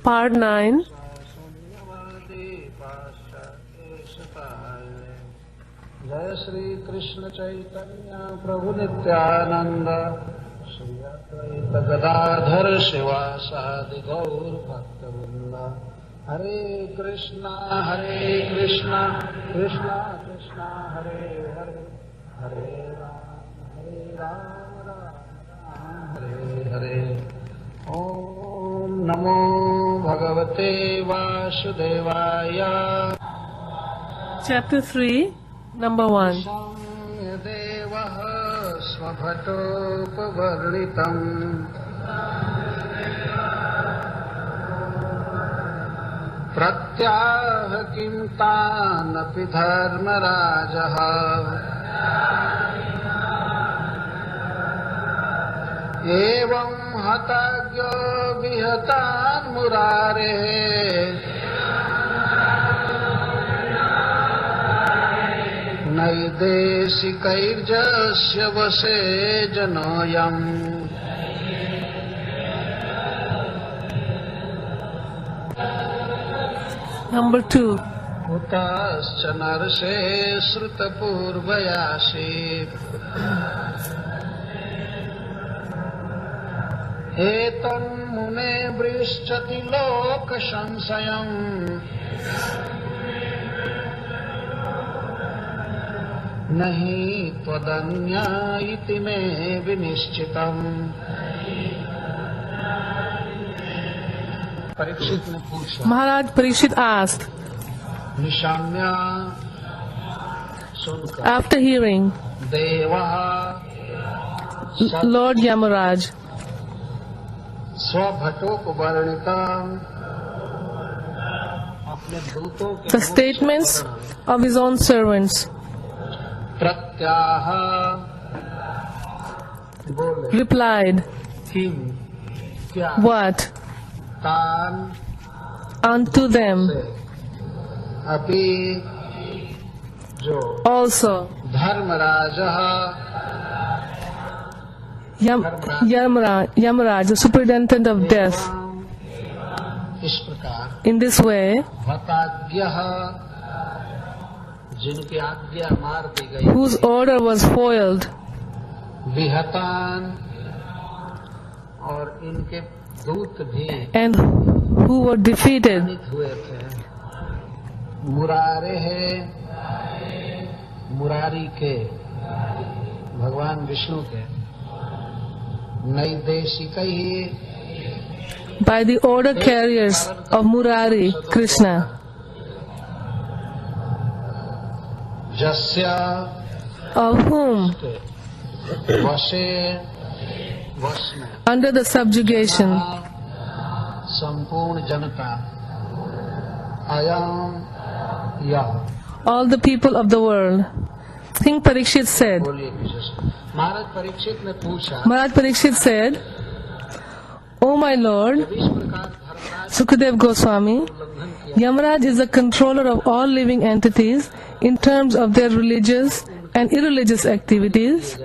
Part 9. जय श्री कृष्ण चैतन्य प्रभु नित्यानंद श्री अद्वैत गदाधर शिवासादि गौर भक्तवृंद। हरे कृष्णा कृष्णा कृष्णा हरे हरे, हरे राम राम हरे हरे। ओम नमो भगवते वासुदेवाय। Chapter 3, Number 1. देवः स्वभटोपवर्णितम् प्रत्याह किं तानपि धर्मराजः एवं हतज्ञो विहतान् मुरारेः नैदेशिकैर्जस्य वशे जनोऽयम्। Number 2. कुतश्च नरसे श्रुतपूर्वयासीत् एतन्मुने पृच्छति लोकसंशयम् नहि त्वदन्या इति मे विनिश्चितम्। परीक्षित ने पूछा, Maharaj Parikshit asked, निशाम्या सुनकर, after hearing, देवः Lord Yamaraj, स्वभटोपवर्णितम् अपने दूतों के the statements of his own servants, प्रत्याह बोले, replied, किम क्या what तान unto them से अपि जो also धर्मराजः Yamaraj, the superintendent of death. इस प्रकार In this way, हताज्ञः जिनकी आज्ञा मार दी गई, whose order was foiled, विहतान और इनके दूत भी and who were defeated, पीड़ित हुए थे। मुरारे है, मुरारी के भगवान विष्णु के, नैदेशिक ही by the order carriers of Murari, Krishna, जस्या of whom, वशे वश में under the subjugation, संपूर्ण जनता अयम यह। all the people of the world. King Parikshit said, बोलिए विशेष। महाराज परीक्षित ने पूछा, Maharaj Parikshit said, O my Lord, जब इस प्रकार धर्मराज Sukadev Goswami, उल्लंघन किया, Yamaraj is the controller of all living entities in terms of their religious and irreligious activities,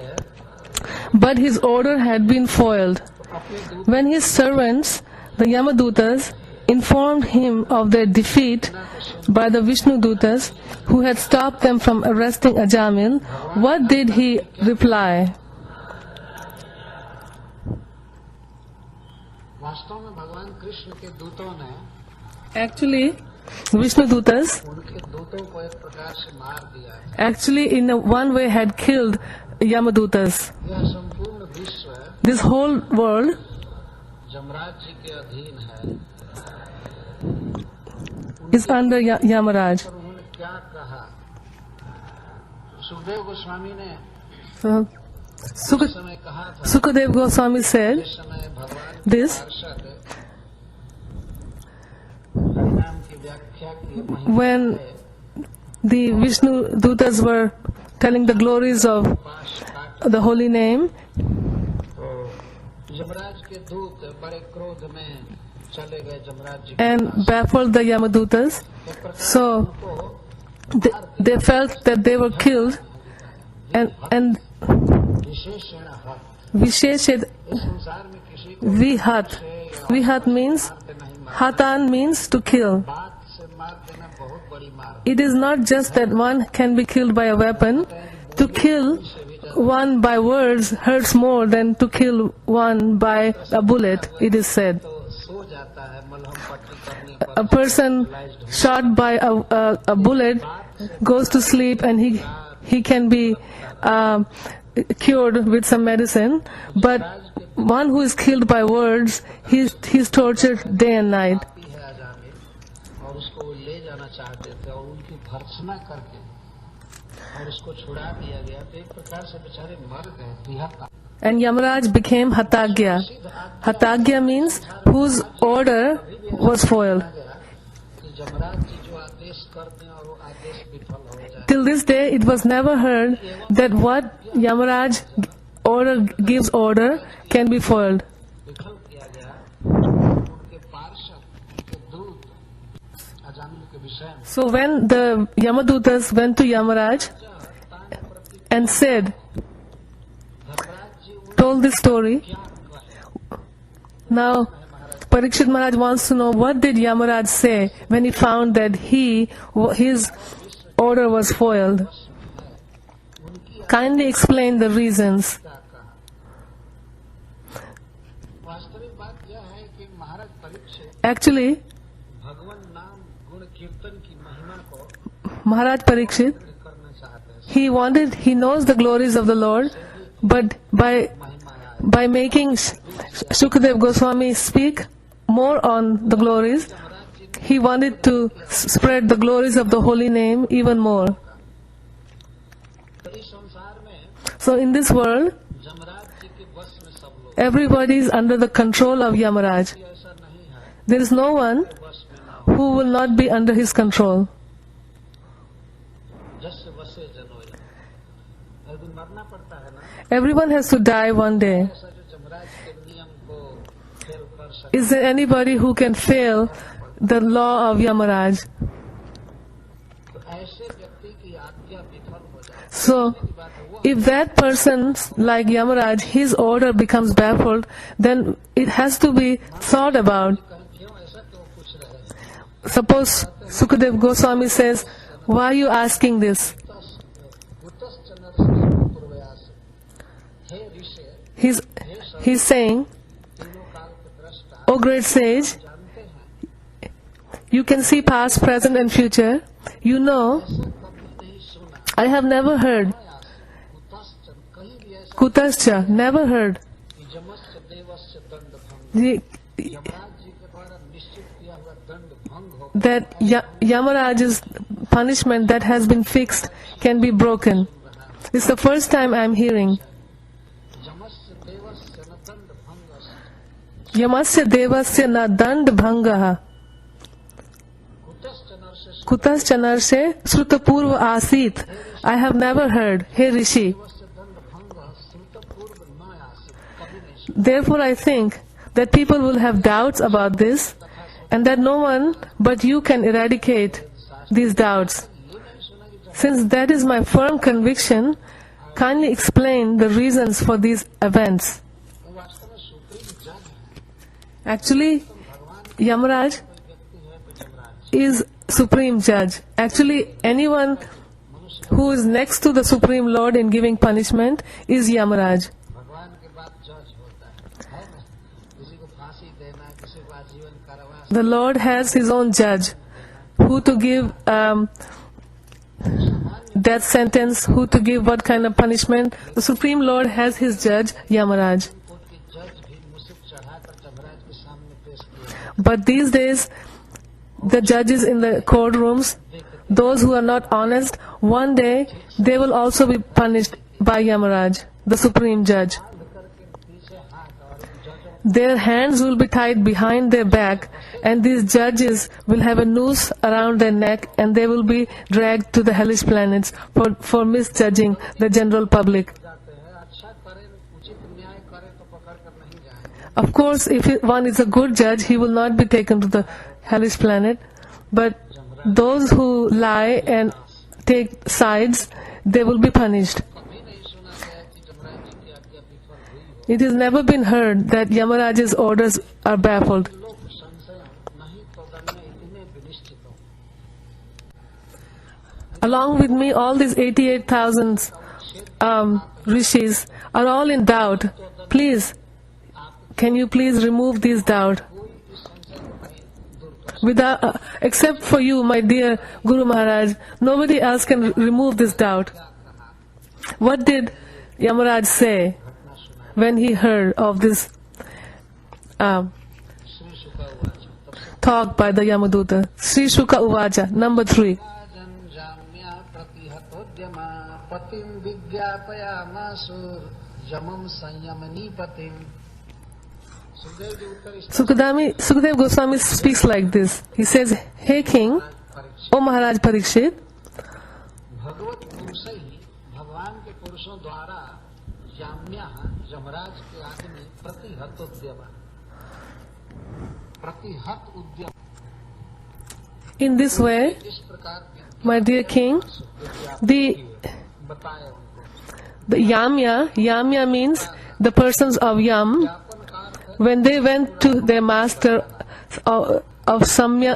but his order had been foiled. अपने दूत When his servants, the Yamadutas, informed him of their defeat by the Vishnu Dutas, who had stopped them from arresting Ajamil, what did he reply? वास्तव में भगवान कृष्ण के दूतों ने Actually, Vishnu Dutas उनके दूतों को एक प्रकार से मार दिया है। actually in one way had killed Yamadutas. यह संपूर्ण विश्व This whole world जमराज जी के अधीन है। is under Yamaraj. पर उन्होंने क्या कहा? सुखदेव गोस्वामी ने So, उस समय कहा था, Sukadev Goswami said इस समय भगवान this पार्षद परिणाम की व्याख्या की महिमा when है। the Vishnu Dutas were telling the glories of पाश काट the holy name, तो जमराज के दूत बड़े क्रोध में चले गए जमराज जी के and pass. baffled the Yamadutas. एक प्रकार So उनको they felt that they were killed, and विशेषण हत। Visheshed इस संसार में किसी को Vihat. Vihat means मारते नहीं Hatan means to kill. बात से मार देना बहुत बड़ी मार। It is not just that one can be killed by a weapon. To kill one by words hurts more than to kill one by a bullet, it is said. तो सो जाता है मलहम पट्टी करने पर। A person shot by a bullet goes to sleep and he can be cured with some medicine. But one who is killed by words, he's tortured day and night. पापी है अजामिल और उसको वो ले जाना चाहते थे और उनकी भर्त्सना करके और उसको छुड़ा दिया गया। तो एक प्रकार से बेचारे मर गए। द्विहता And Yamaraj became Hatagya. Hatagya means whose order was foiled. कि जमराज जी जो आदेश करते हैं और वो आदेश विफल हो जाए। Till this day, it was never heard that what Yamaraj gives order can be foiled. विफल किया गया। उनके पार्षद के दूत अजामिल के विषय में So when the Yamadutas went to Yamaraj and said, told this story, now Parikshit Maharaj wants to know what did Yamaraj say when he found that his order was foiled. Kindly explain the reasons. वास्तविक बात यह है कि महाराज Parikshit Actually, भगवान नाम गुण कीर्तन की महिमा को Maharaj Parikshit, करना चाहते हैं। he knows the glories of the Lord, but by making Shukadev Goswami speak more on the glories, he wanted to spread the glories of the holy name even more. तो इस संसार में So in this world, Yamraj जी के बस में सब लोग everybody is under the control of Yamaraj. ऐसा नहीं है There is no one बस में ना who will not be under his control. जस वसे जनोया। एक दिन मरना पड़ता है ना। Everyone has to die one day. ऐसा जो जमराज के नियम को फेल कर सके। Is there anybody who can fail the law of Yamaraj? तो ऐसे व्यक्ति की आज्ञा विफल हो जाए। So, if that person, like Yamaraj, his order becomes baffled, then it has to be thought about. कहीं क्यों ऐसा क्यों पूछ रहे हैं? Suppose Sukadev Goswami says, why are you asking this? पूर्वयास hey Rishi He's saying, तीनों काल के दृष्टा O great sage, जानते हैं you can see past, present and future. You know, कभी नहीं सुना I have never heard. कुतश्चन कहीं भी ऐसा Kutascha, never heard. कि जमस्य देवस्य दंड भंग The- यमराज जी के द्वारा निश्चित किया हुआ दंड भंग हो that Yamaraj's punishment that has been fixed can be broken. It's the first time I'm hearing. जमस्य देवस्य न दंड भंग Yamasya devasya na dand bhangaha कुतश्चन से kutascha narshe srutapurva asit. I have never heard. Hey Rishi. देवस्य दंड भंग श्रुत पूर्व न आसित कभी नहीं सुना। Therefore I think that people will have doubts about this and that no one but you can eradicate these doubts. ये नहीं सुना कि Since that is my firm conviction, kindly explain the reasons for these events. वो वास्तव में supreme जज है। Actually, Yamaraj व्यक्ति है तो Yamraj is supreme judge. Actually, anyone who is next to the supreme lord in giving punishment is Yamaraj. भगवान के बाद जज होता है ना। किसी को फांसी देना किसी को आजीवन कारावास The Lord has his own judge who to give death sentence, who to give what kind of punishment. The supreme lord has his judge, Yamaraj. Court की जज भी मुसीब चढ़ाकर जमराज के सामने पेश किए। But these days, the judges in the courtrooms, those who are not honest, one day they will also be punished by Yamaraj, the supreme judge. बांध करके पीछे हाथ और इन जजों Their hands will be tied behind their back, and these judges will have a noose around their neck, and they will be dragged to the hellish planets for misjudging the general public. जाते हैं। अच्छा करें उचित न्याय करें तो पकड़ कर नहीं जाएंगे। Of course, if one is a good judge, he will not be taken to the hellish planet. But those who lie and take sides, they will be punished. कभी नहीं सुना गया कि जमराज जी की आज्ञा विफल हुई हो। It has never been heard that Yamaraj's orders are baffled. लोग संशय ही तदन्य इतने विनिश्चित हो Along with me, all these 88,000 rishis are all in doubt. Please, can you please remove these doubt? कोई इस संशय को नहीं दूर कर Without, except for you, my dear Guru Maharaj, nobody else can remove this doubt. What did Yamaraj say when he heard of this Shri शुक उवाच तब talk by the Yamaduta? Sri Shuka Uvacha, number 3. जाम्या प्रतिहतोद्यमा पतिं विज्ञापयामासुर यमं संयमनीपतिं सुखदेव जी उत्तर Sukadev Goswami speaks like this. He says, Hey King, Parikshit O Maharaj Parikshit, भगवत पुरुष ही भगवान के पुरुषों द्वारा जाम्या यमराज के आदमी प्रतिहत उद्यम in this way, इस प्रकार की my dear King, the बताया उनको Yamya means the persons of Yam, ज्ञापन car when they went to their master of Samya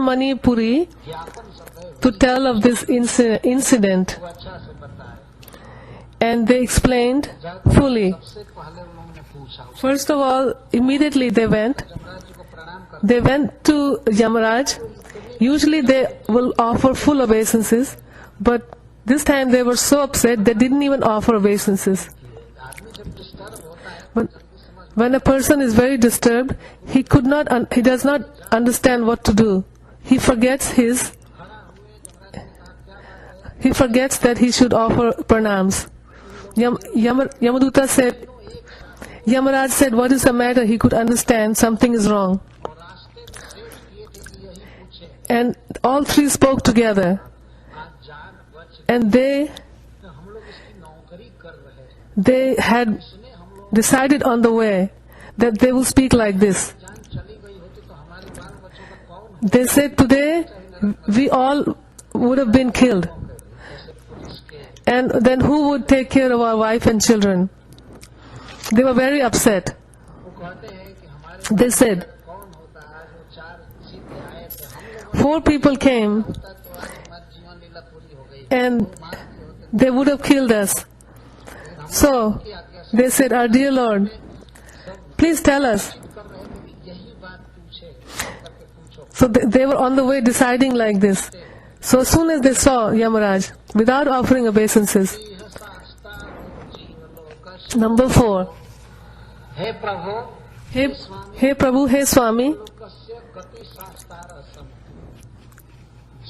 Manipuri ज्ञापन शब्द to tell of this incident, वो अच्छा से बताया and they explained fully. सबसे पहले उन्होंने पूछा First of all, immediately they went Yamraj ji को प्रणाम कर They went to Yamaraj. Usually they will offer full obeisances, but this time they were so upset they didn't even offer obeisances. आदमी जब disturb होता है When, when a person is very disturbed, he does not understand what to do. He forgets that he should offer pranams. Yamaduta said, Yamaraj said, what is the matter? He could understand something is wrong. और रास्ते में सेठ किए थे कि यही पूछे And all three spoke together. आज जान बच And तो हम लोग इसकी नौकरी कर रहे हैं they had इसने हम लोग decided on the way that they will speak like this. जान चली गई होती तो हमारे बाल बच्चों का कौन They said, today we all would have been killed. जैसे पुलिस के And then who would take care of our wife and children? They were very upset. वो कहते हैं कि हमारे They said, कौन होता है आज वो चार सीधे आए थे हम लोग 4 people came होता तो आज हमारी जीवन लीला पूरी हो गई and मार दिए होते they would have killed us. So they said, our dear Lord, please tell us. कर रहे थे कि यही बात पूछे करके पूछो So they were on the way deciding like this. So as soon as they saw Yamaraj, without offering obeisances, यह शास्ता जीवलोक number 4, हे प्रभु Hey Prabhu, Hey Swami, लोकस्य गति शास्तार सम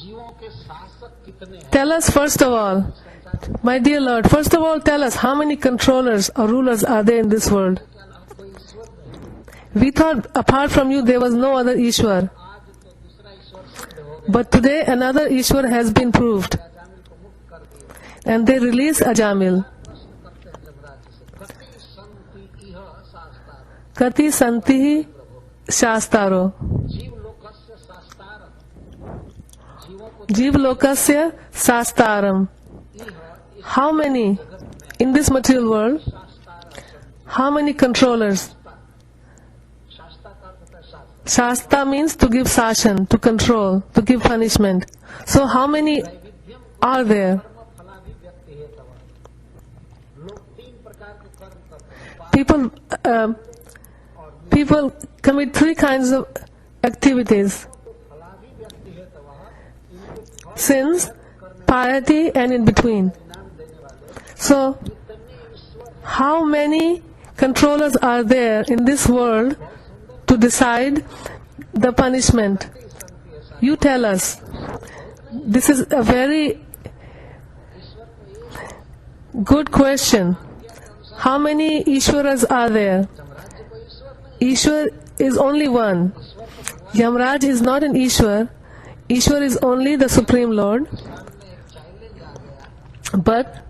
जीवों के शासक कितने हैं tell us first of all, my dear Lord, first of all tell us how many controllers or rulers are there in this world. क्या नाम कोई ईश्वर नहीं We thought apart from you there was no other Ishwar. आज तो दूसरा ईश्वर सिद्ध हो गया But today another Ishwar has been proved. Jamil को मुक्त कर दिया And they release Ajamil. प्रश्न करते हैं जमराज से गति संति इह शास्तार Kati Santihi Shastaro. जीव लोकस्य शास्तार जीवों को Jiv Lokasya Sastaram. इह How many in this material world? शास्तार How many controllers? शास्ता का अर्थ होता है शास्त्र Shasta means to give sashan, to control, to give punishment. So how many वैविध्यम are there? कर्म फलाभि व्यक्ति है तब लोग तीन प्रकार के कर्म करते हैं People commit 3 kinds of activities: फलाभि व्यक्ति है तब इनको फल sins, piety, and in between. इनाम देने वाले So, इतने ईश्वर how many controllers are there in this world to decide the punishment? You tell us. This is a very good question. How many Ishwaras are there? Ishwar is only one. Yamraj is not an Ishwar. Ishwar is only the Supreme Lord. But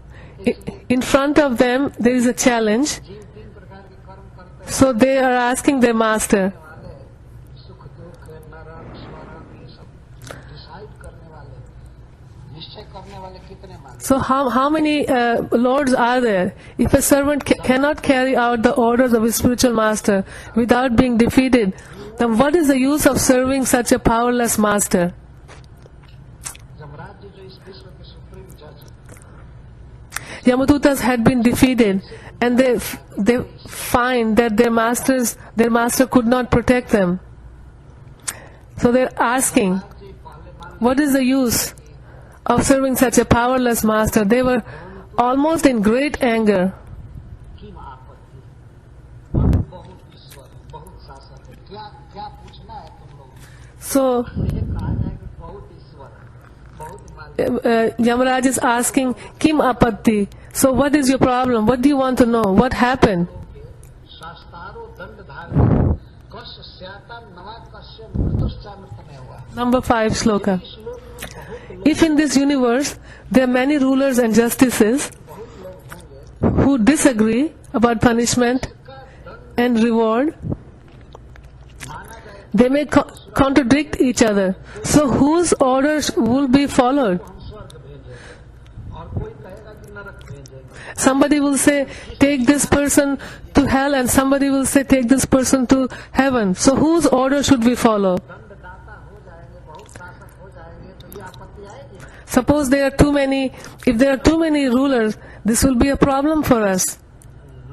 in front of them there is a challenge. जीव तीन प्रकार के कर्म करते So they are asking their master, हैं वाले सुख दुख नरक स्वरम ये सब डिसाइड करने वाले निश्चय करने वाले कितने माने so how many lords are there? If a servant cannot carry out the orders of his spiritual master without being defeated, Then what is the use of serving such a powerless master? Yamraj ji जो इस विश्व के supreme जज हैं, Yamadutas had been defeated, and they find that their master could not protect them. So they're asking, what is the use of serving such a powerless master? They were almost in great anger. की आपत्ति, बहुत ईश्वर है, बहुत शासक है, क्या क्या पूछना है तुम लोग? So ये कहा जाए कि बहुत ईश्वर है, बहुत मालिक, Yamaraj is asking, Kim Apatti? So what is your problem? What do you want to know? What happened? शास्त्रारो दंडधारी कस्य स्याता नवा कस्य मृत्युश्चामृतमय हुआ। Number 5 sloka. इस लोक में बहुत If in this universe there are many rulers and justices लोग होंगे who disagree about punishment का दंड and reward, माना जाए they may contradict each other. So whose orders will be followed? हम स्वर्ग भेजेंगे और कोई कहेगा कि नरक भेजेंगे। Somebody will say, take this person to hell, and somebody will say, take this person to heaven. So whose order should we follow? दंडदाता हो जाएंगे, बहुत शासक हो जाएंगे, तो ये आपत्ति आएगी। Suppose if there are too many rulers, this will be a problem for us.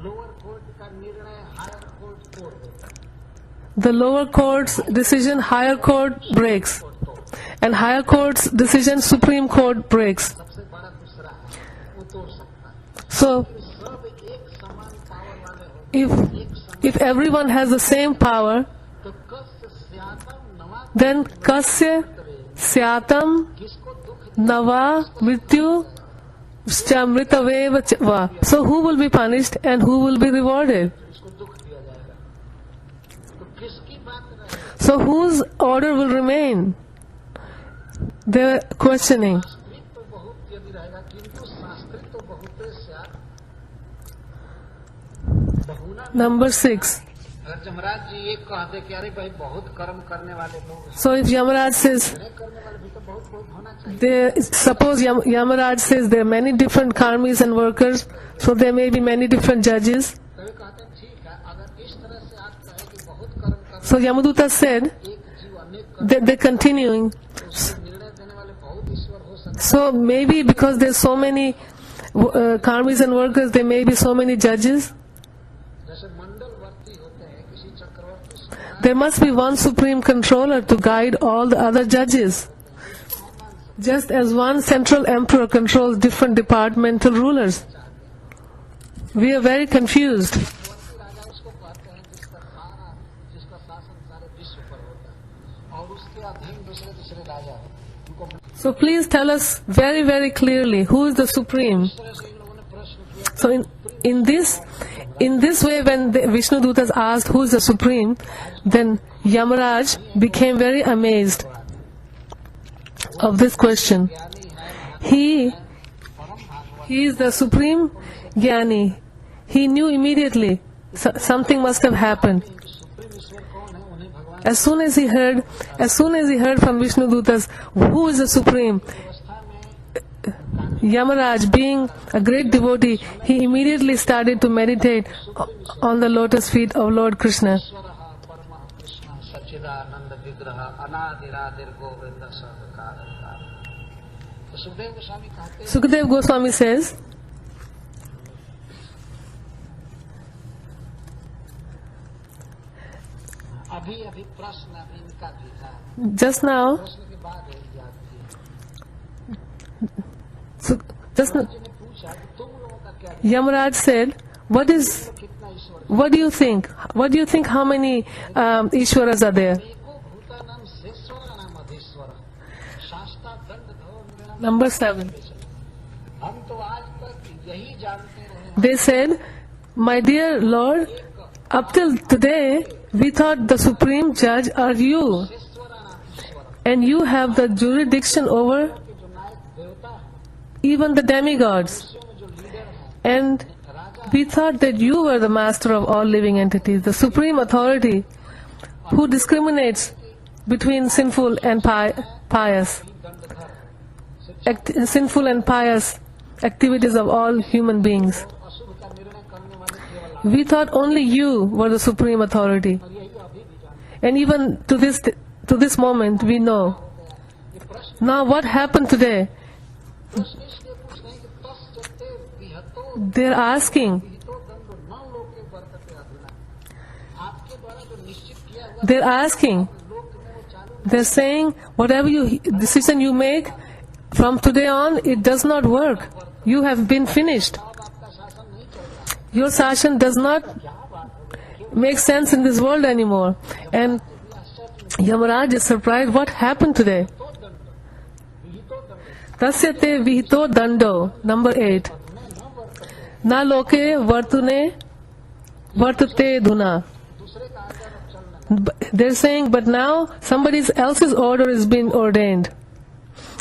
Lower court का निर्णय हायर कोर्ट तोड़ देता The lower court's decision, higher court breaks. And higher court's decision, Supreme Court breaks. सबसे बड़ा दूसरा है वो तोड़ सकता है। So सब एक समान पावर वाले हो if everyone has the same power, तो कस्य स्यातम नवा then Kasya Syatam किसको दुख Nava Mrityu Mritaveva Va. So who will be punished and who will be rewarded? इसको दुख दिया जाएगा, तो किसकी बात रहे? So whose order will remain? They're questioning. शास्त्रित तो बहुत यदि रहेगा, किंतु शास्त्रित तो बहुत स्यात बहुना। Number 6. अगर जमराज जी ये कहते कि अरे भाई बहुत कर्म करने वाले लोग हैं, So if Yamaraj says, नहीं करने वाले भी तो बहुत बहुत होना चाहिए। suppose Yamaraj says there are many different karmis and workers, so there may be many different judges. तो वे कहते हैं ठीक है, अगर इस तरह से आप कहें कि बहुत कर्म कर So Yamaduta said, एक जीव अनेक कर्म, they're continuing. उसको निर्णय देने वाले बहुत ईश्वर हो सकते So maybe because there's so many karmis and workers, there may be so many judges. हैं। जैसे मंडलवर्ती होते हैं किसी चक्रवर्ती से, There must be one supreme controller to guide all the other judges. Just as one central emperor controls different departmental rulers. We are very confused. चक्रवर्ती राजा उसको कहते हैं जिसका शासन सारे विश्व पर होता है और उसके अधीन दूसरे दूसरे राजा हैं। उनको इस So please tell us very, very clearly who is the supreme. तरह से इन लोगों ने प्रश्न किया। So in this way, when the Vishnu Dutas asked who is the supreme, then Yamaraj became very amazed of this question. He is the supreme Jnani. He knew immediately something must have happened. Supreme ईश्वर कौन है, उन्हें भगवान As soon as he heard from Vishnu Dutas who is the supreme, व्यवस्था में Yamaraj, being a great devotee, he immediately started to meditate on the lotus feet of Lord Krishna. ईश्वर परम कृष्ण सच्चिदानंद विग्रह अनादिरादिर गोविंद सर्वकार। तो सुखदेव गोस्वामी कहते हैं Sukadev Goswami says, अभी अभी प्रश्न अभी इनका भी था, just now, प्रश्न के बाद एक याद थी। just now, जी ने पूछा कि तुम लोगों का क्या Yamaraj said, कितना ईश्वर what do you think? What do you think how many Ishwaras are there? एको भूतानाम शेश्वर नाम अधीश्वर शास्ता दंड धो Number 7. हम तो आज तक यही जानते रहे They said, my dear Lord, up till today, we thought the supreme judge are you, शेश्वर नाम ईश्वर and you have the jurisdiction over के जो नायक देवता है, even the demigods. विश्व में जो लीडर है, And Raja we thought that you were the master of all living entities, the supreme authority who discriminates between sinful and pious, sinful and pious activities of all human beings. अशुभ का निर्णय करने वाले केवल We thought only you were the supreme authority. और यही अभी भी जानते And even to this moment, we know. ये प्रश्न Now, what happened today? प्रश्न इसलिए पूछ रहे हैं कि तस्ते विहतो They're asking. विहितो दंड न लोके वर्तते अधुना। आपके द्वारा जो निश्चित किया हुआ They're asking. लोक में वो चालू They're saying, whatever decision you make, from today on, it does not work. You have been finished. अब आपका शासन नहीं चल रहा। Your session does not make sense in this world anymore. And Yamaraj is surprised, what happened today? तो दंड विहितो दंड Tasyate vihito dando, number 8. Na loke vartune vartate dhuna. दूसरे का आगे अब चलना They're saying, but now somebody else's order is being ordained.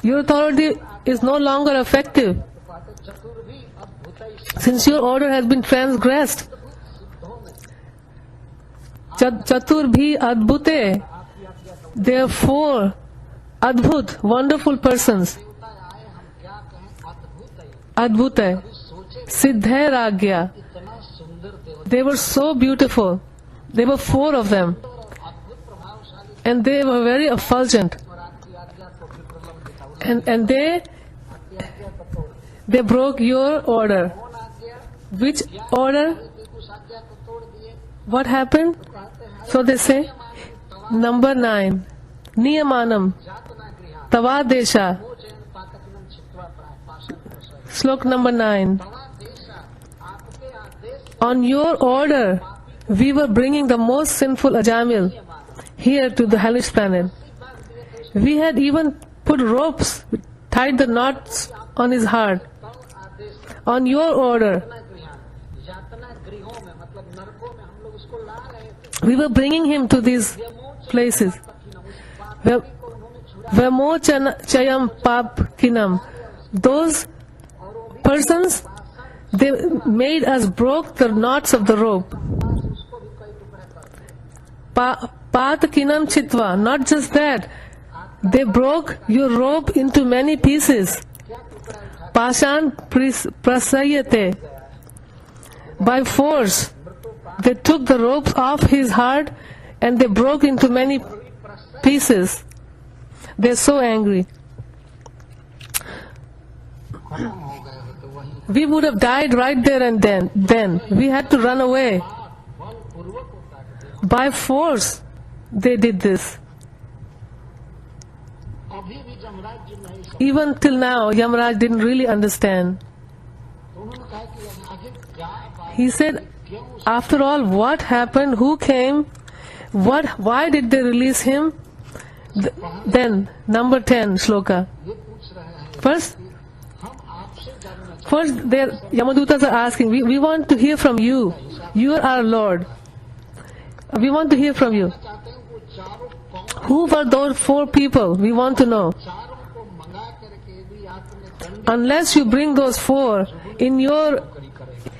Your authority is no longer effective तो पाते चतुर भी अब भूत ही since your order has been transgressed. सिद्धों में Chatur bhi adbhute. Therefore, adbhut, wonderful persons. देवता आए हम क्या कहें अद्भुत है Adbhut hai. अभी सोचे Siddhay Ragya. इतना सुंदर देवता They were so beautiful. There were 4 of them. और अद्भुत प्रभावशाली And they were very effulgent. और आपकी आज्ञा को विप्रलम दिखाओ And they आपकी आज्ञा को तोड़ they broke your order. कौन आज्ञा Which order? कि उस आज्ञा को तोड़ दिए What happened? कहते हैं So they say, number 9. Niyamanam. जातना गृहा Tavadesha. भोजन पातकनम छित्वा पाषण प्रसय Slok number 9. तवा देशा आपके आदेश On your order, we were bringing the most sinful Ajamil here to the hellish planet. We had even put ropes, tied the knots on his heart. तव आदेश On your order, गृहा यातना गृहों में मतलब नरकों में हम लोग उसको ला रहे थे we were bringing him to these places. Vamochayam Papkinam. Those persons, they made us broke the knots of the rope. उसको भी कई टुकड़े कर Patkinam Chitva. Not just that, they broke your rope into many pieces. क्या टुकड़ा उठा Pashan prasayate. By force, they took the ropes off his heart and they broke into many pieces. They're so angry. खत्म हो गए हो तो वही We would have died right there and then. We had to run away. बल पूर्वक को काट दिया By force, they did this. अभी भी जमराज जी नहीं समझ Even till now, Yamaraj didn't really understand. तो उन्होंने कहा कि आखिर क्या बात He said, क्यों after all, what happened? Who came? Why did they release him? Then, number 10, shloka. ये पूछ रहे हैं First, हम आपसे जानना चाहते First, their Yamadutas are asking, we want to hear from you. You are our Lord. We want to hear from you. हैं वो चारों कौन Who were those 4 people? We want to know. चारों को मंगा करके भी आपने दंड Unless you bring those 4 in your, करी करेगा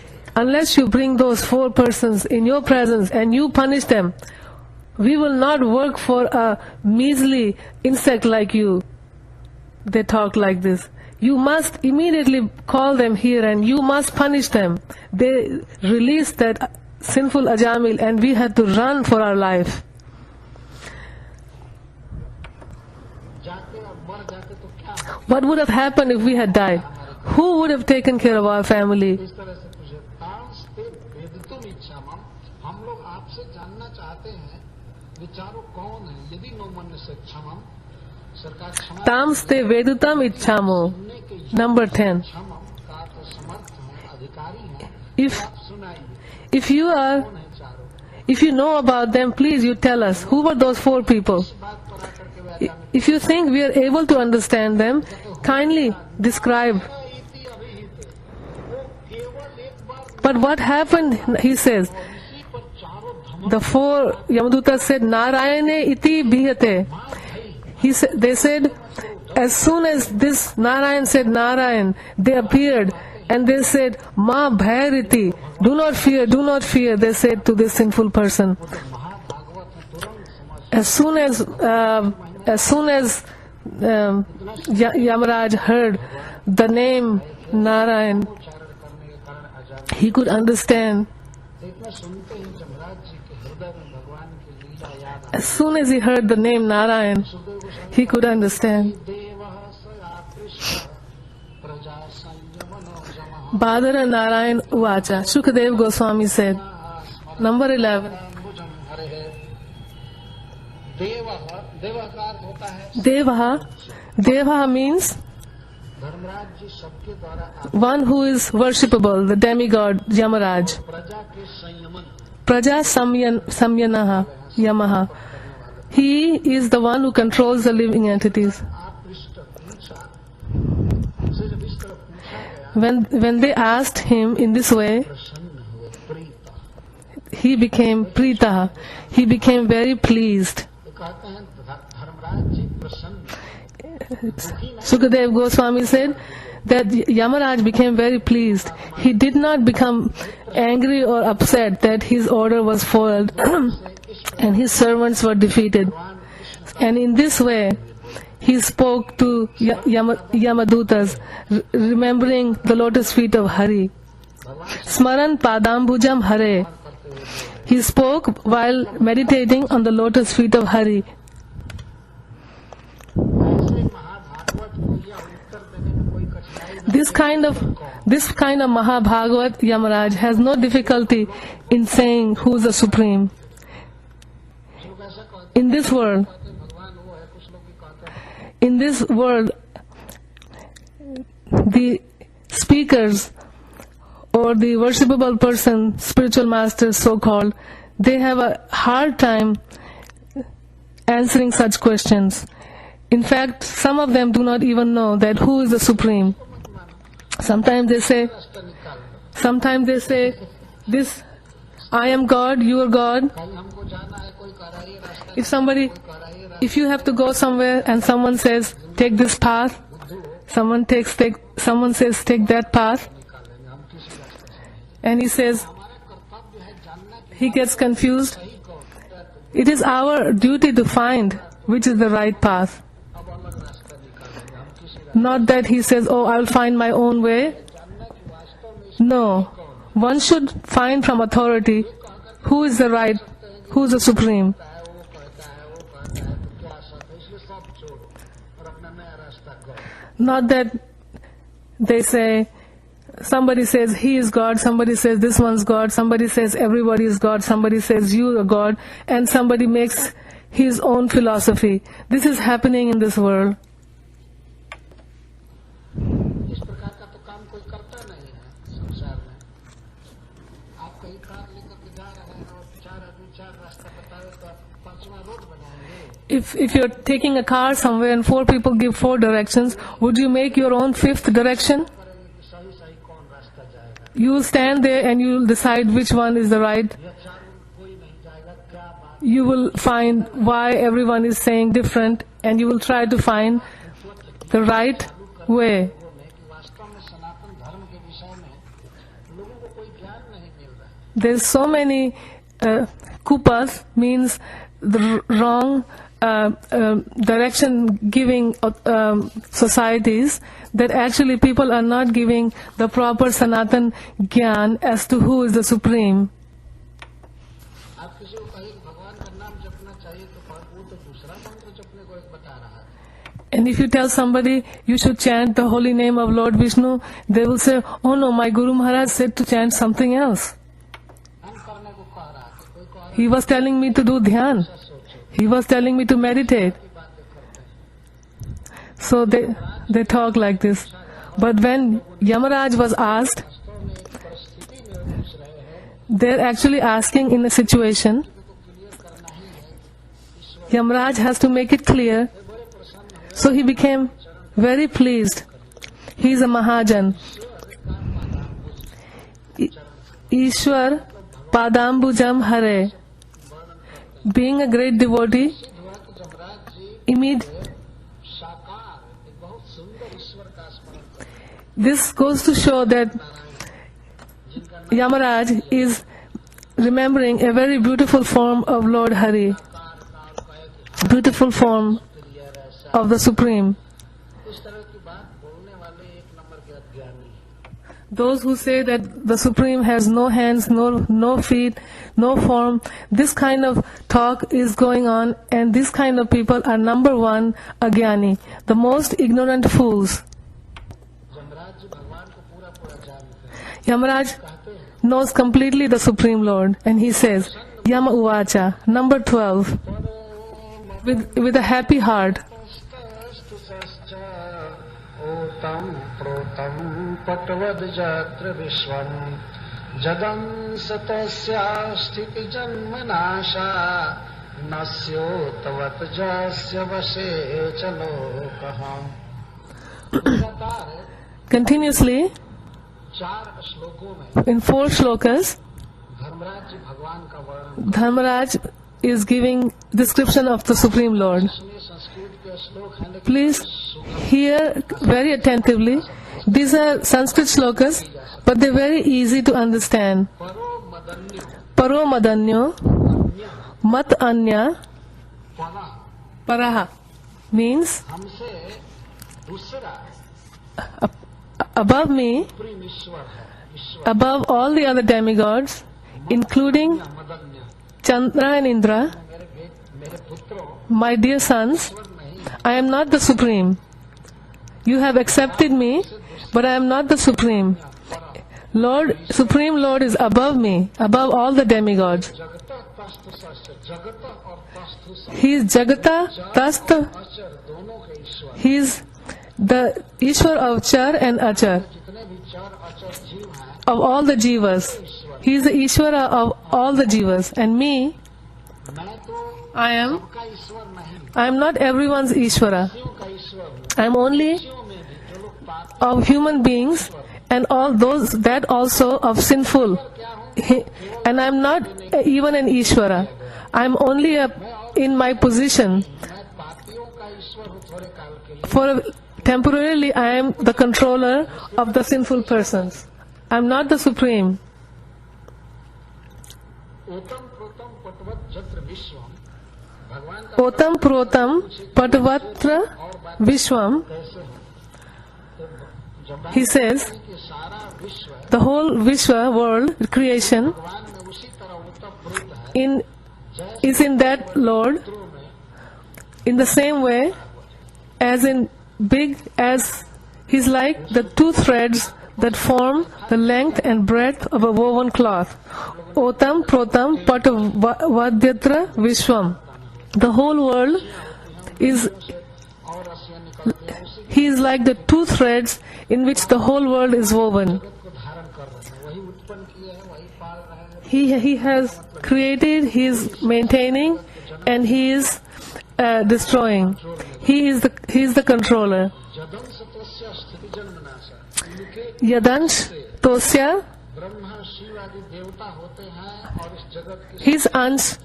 unless you bring those 4 persons in your presence and you punish them, we will not work for a measly insect like you. They talk like this. You must immediately call them here and you must punish them. They released that sinful Ajamil and we had to run for our life. जाते अब मर जाते तो क्या हो? What would have happened if we had died? Who would have taken care of our family? इस तरह से पूछे तांस्ते वेदितुम इच्छा हम लोग आपसे जानना चाहते हैं विचारों कौन है यदि नो मन से क्षमम सरकार क्षमा Tamste vedutam ichhamo. सुनने के Number 10. क्षमम का तो समर्थ है अधिकारी है If, आप सुनाइए if you are, कौन है चारों if you know about them, please you tell us. Who were those 4 people? इस बात पर आकर के वे अचानक If you think we are able to understand them, kindly describe. इति अभिहित वो केवल एक बार But what happened, he says, इसी पर चारों धमक the 4 Yamadutas said, Narayane iti bhiyate. They said, as soon as this Narayan said Narayan, they appeared and they said, Ma bhairiti, do not fear, they said to this sinful person. महाभागवत में तुरंत समझ As soon as Yamaraj heard the name Narayan, उच्चारण करने के कारण अजान he could understand. इतना सुनते ही जमराज जी के हृदय में भगवान की लीला याद As soon as he heard the name Narayan, Sukhdev Goswami he could understand. देवः स यापृष्ट प्रजा संयमनो जमः Badara Narayan Uvacha. Shukdev Goswami said. Number 11. भुजं हरे देवः देवः का अर्थ होता है Devaha. Devaha means धर्मराज जी सबके द्वारा one who is worshipable, the demigod Yamaraj. प्रजा के संयमन Praja Samyanaha Yamaha. He is the one who controls the living entities. आपृष्ट पूछा उनसे जब इस तरह पूछा गया When they asked him in this way, प्रसन्न हुए Preeta he became Prita. He became very pleased. ये कहते हैं धर्मराज जी प्रसन्न Sukadev Goswami said that Yamaraj became very pleased. He did not become angry or upset that his order was foiled and his servants were defeated. And in this way, he spoke to Yamadutas, remembering the lotus feet of Hari. Smaran Padambujam Hare. He spoke while meditating on the lotus feet of Hari. ऐसे महाभागवत को यह उत्तर देने में कोई कठिनाई नहीं This kind of Mahabhagavat Yamaraj has no difficulty in saying who is the supreme. लोग ऐसा कहते In this world, हैं भगवान वो है कुछ लोग भी कहते हैं in this world, the speakers or the worshipable person, spiritual masters so-called, they have a hard time answering such questions. In fact, some of them do not even know that who is the supreme. Sometimes they say, this, I am God, you are God. कल हमको जाना है कोई कह रहा है ये रास्ता If somebody, कह रहा है ये रास्ता if you have to go somewhere and someone says, take this path, someone says, take that path, निकालेंगे हम किसी रास्ते से and he says, हमारा कर्तव्य है जानना कि he gets confused. सही कौन It is our duty to find which is the right path. अब अलग रास्ता निकालेंगे हम किसी रास्ते Not that he says, oh, I'll find my own way. जानना कि वास्तव में No. One should find from authority who is the right, who is the supreme. है वो कहता है तो क्या सब है इसलिए सब छोड़ो और अपना नया रास्ता करो Not that they say, somebody says he is God, somebody says this one's God, somebody says everybody is God, somebody says you are God, and somebody makes his own philosophy. This is happening in this world. इस प्रकार का तो काम कोई करता नहीं है संसार में आप कहीं कार लेकर के जा रहे हैं और चार रास्ता बताए तो आप पांचवा रोड बनाएंगे If you're taking a car somewhere and 4 people give 4 directions, would you make your own 5th direction? करेंगे कि सही सही कौन रास्ता जाएगा You will stand there and you will decide which one is the right. यह चारों कोई नहीं जाएगा क्या बात You will find why everyone is saying different and you will try to find the right way. वो नहीं कि वास्तव में सनातन धर्म के विषय में लोगों को कोई ज्ञान नहीं मिल रहा है There's so many kupas, means the wrong direction giving societies, that actually people are not giving the proper Sanatan Gyan as to who is the supreme. आप किसी को कहें कि भगवान का नाम जपना चाहिए तो वो तो दूसरा मंत्र जपने को एक बता रहा है And if you tell somebody you should chant the holy name of Lord Vishnu, they will say, oh no, my Guru Maharaj said to chant something else. हम करने को कह रहा है कोई कह रहा He was telling me to do dhyan. है सोचो He was telling me to meditate. की बातें करते हैं So they talk like this. But when Yamaraj was asked, वास्तव में एक परिस्थिति में पूछ रहे हैं they're actually asking in a situation, को क्लियर करना ही है ईश्वर Yamaraj has to make it clear. बड़े प्रसन्न हुए So he became very pleased. He is a Mahajan. Ishwar Padambujam Hare. Being a great devotee, हुआ कि जमराज जी immediately साकार एक बहुत सुंदर ईश्वर का स्मरण करते this goes to show that Yamaraj is remembering a very beautiful form of Lord Hari, beautiful form of the Supreme. इस तरह की बात बोलने वाले एक नंबर के अज्ञानी Those who say that the Supreme has no hands, no feet, no form, this kind of talk is going on, and this kind of people are number one agyani, the most ignorant fools. Yamraj ji भगवान को पूरा पूरा जानते हैं, Yamaraj कहते हैं knows completely the Supreme Lord, and he says, Yama Uvacha, number 12, with a happy heart. ओतं प्रोतं पटवद जत्र विश्वं जगं सतस्या स्थिति जन्म नाशा नस्योतवत जस्य वशे चलो कहां। लगातार Continuously, 4 श्लोकों में in 4 shlokas, धर्मराज जी भगवान का वर्णन, Dharmaraj is giving description of the Supreme Lord. इसमें संस्कृत के श्लोक हैं लेकिन Please hear very attentively. These are Sanskrit shlokas, but they're very easy to understand. परो मदन्यो Paro Madanyo, Mat Anya, परा Paraha means हमसे दूसरा above me, प्रेम ईश्वर है, ईश्वर above all the other demigods, including मदन्य। Chandra and Indra, मेरे पुत्रों, my dear sons, ईश्वर नहीं, I am not the Supreme. You have accepted me, but I am not the Supreme. Lord, Supreme Lord is above me, above all the demigods. जगत तस्त सस्य, जगत और तस्तु स, He is Jagata, Tasta, अचर दोनों के ईश्वर। He is the Ishwar of Char and Achar, जितने भी चर अचर जीव हैं, of all the Jivas. He is the Ishwara of all the Jivas. And me, मैं तो I am सबका ईश्वर नहीं, I am not everyone's Ishwara. Shiv का ईश्वर हूँ। I am only शिव में भी जो लोग पाप of human beings and all those that also of sinful. And I am not even an Ishwara. I am only in my position. मैं पापियों का ईश्वर हूँ थोड़े काल के लिए। For temporarily, I am the controller of the sinful persons. I am not the Supreme. ओतम प्रोतम पटवत जत्र विश्वम, भगवान का Otam Protam Patavatra Vishwam. कैसे है? तो जब He says, कि सारा विश्व the whole Vishwa world, creation, भगवान में उसी तरह ओतम प्रोत है, in is in that Lord चित्रों में in the same way as in big as He's like the 2 threads that form the length and breadth of a woven cloth. Otam Protam Patavadyatra Vishwam. The whole world is, और रस्सियां निकलती हैं, उसी He is like the 2 threads in which the whole world is woven. जगत को धारण कर रहे हैं, वही उत्पन्न किए हैं, वही पाल रहे हैं। He has created, He is maintaining, and He is destroying. He is the controller. जदं सतस्य स्थिति जन्म नाशा, इनके Yadansh Tosya, ब्रह्मा शिव आदि देवता होते हैं और इस जगत की his Ansh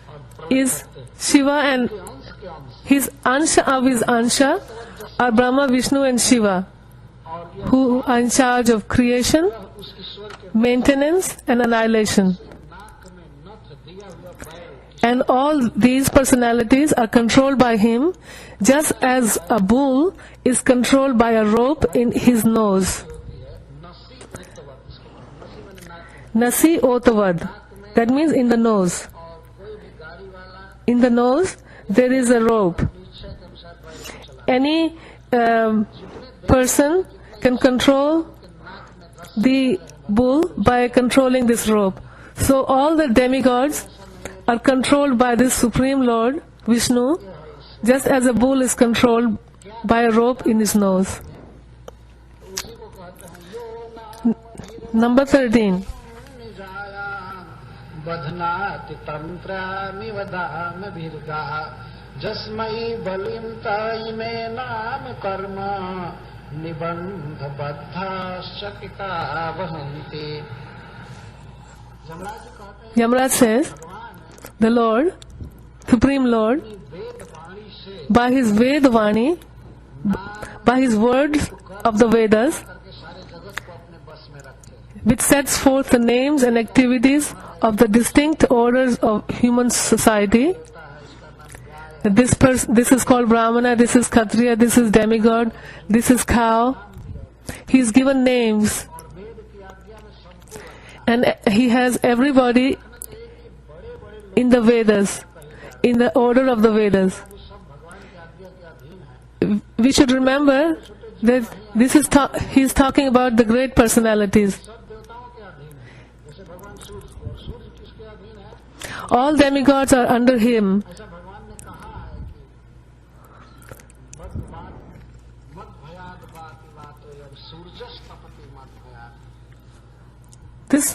और प्रलय is करते हैं। Shiva, and अंश के अंश his Ansha of his Ansha are Brahma, Vishnu and Shiva, और यह who are in charge of creation, उस ईश्वर के maintenance and annihilation. नाक में नथ दिया हुआ बैल And all these personalities are controlled by him, just as a bull is controlled by a rope in his nose. होती है, नसी उत्तवत, नसी मैंने नाक में, Nasi Otavad. That means in the nose. और कोई भी गाड़ी वाला In the nose, there is a rope. इच्छा के अनुसार बैल को चला, Any person can control the bull by controlling this rope. So all the demigods are controlled by this Supreme Lord, Vishnu, just as a bull is controlled by a rope in his nose. उसी को कहते हैं यो नाम Number 13. निजाया बधनाति तंत्रामिव दाम भीर्गा जस्मई बलिम तइमे नाम कर्म निबंध बद्धाश्चकिता वहन्ति। यमराज कहते हैं Yamaraj says, भगवान the Lord, Supreme Lord, वेद वाणी से by his Vedvani, by his words of the Vedas, करके सारे जगत को अपने बस में रखे। which sets forth the names and activities of the distinct orders of human society. This is called Brahmana, this is Kshatriya, this is demigod, this is cow. He's given names, और वेद And he has everybody in the Vedas, in the order of the Vedas. We should remember that this is he's talking about the great personalities. All demigods are under him. ऐसा भगवान ने कहा है कि मत भयाद बात बात सूरजस तपति मत भयाद। This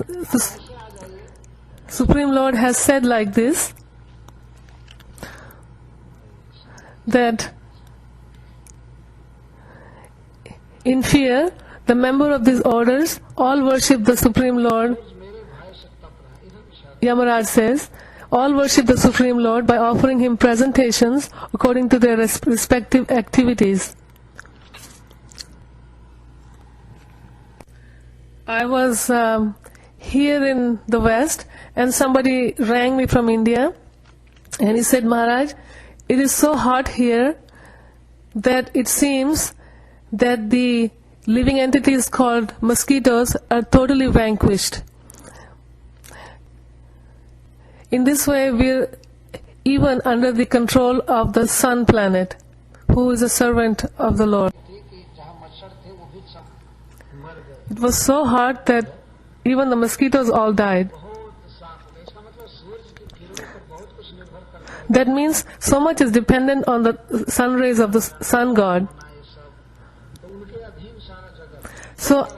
Supreme Lord has said like this, that in fear, the member of these orders all worship the Supreme Lord. Yamaraj says, all worship the Supreme Lord by offering him presentations according to their respective activities. I was here in the West, and somebody rang me from India, and he said, Maharaj, it is so hot here that it seems that the living entities called mosquitoes are totally vanquished. In this way, we're even under the control of the sun planet, who is a servant of the Lord. It was so hot that even the mosquitoes all died. That means so much is dependent on the sun rays of the sun god. So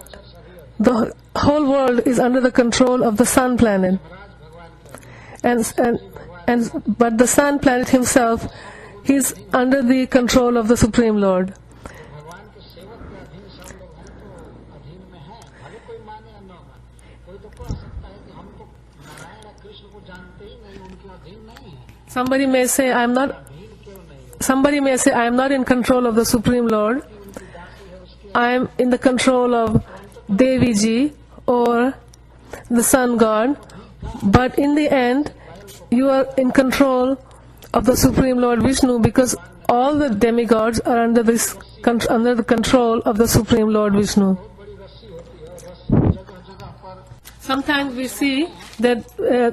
the whole world is under the control of the sun planet. But the sun planet himself, he's under the control of the Supreme Lord. Somebody may say, I am not in control of the Supreme Lord. I am in the control of Devi Ji or the sun god. But in the end, you are in control of the Supreme Lord Vishnu, because all the demigods are under the control of the Supreme Lord Vishnu. Sometimes we see that